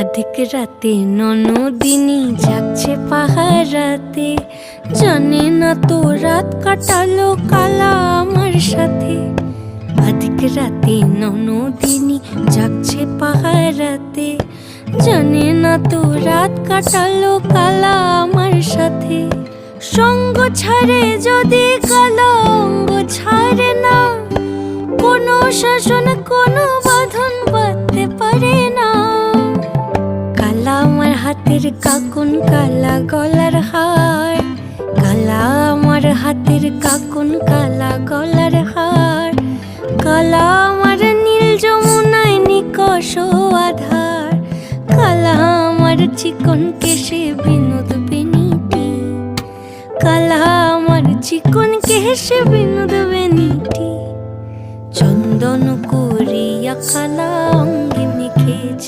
অধিক রাতে ননদিনী জাগছে পাহারাতে, জানে না তো রাত কাটালো কালা আমার সাথে। অধিক রাতে ননদিনী জাগছে পাহারাতে, জানে না তো রাত কাটালো কালা আমার সাথে। সঙ্গ ছাড়ে যদি কালা অঙ্গ ছাড়ে না, কোনো শাসন কোনো বাঁধন বাঁধতে পারে না। কালা আমার হাতের কাকুন কালা গলার হার, কালা আমার হাতের কাকুন কালা গলার হার। কালা আমার নীল যমুনায় নিকষ আধার, কালা আমার চিকন কেশে বিনোদ বেনিটি, কালা আমার চিকন কেশে বিনোদ বেনিটি। চন্দন করিয়া কালা অঙ্গে মেখেছে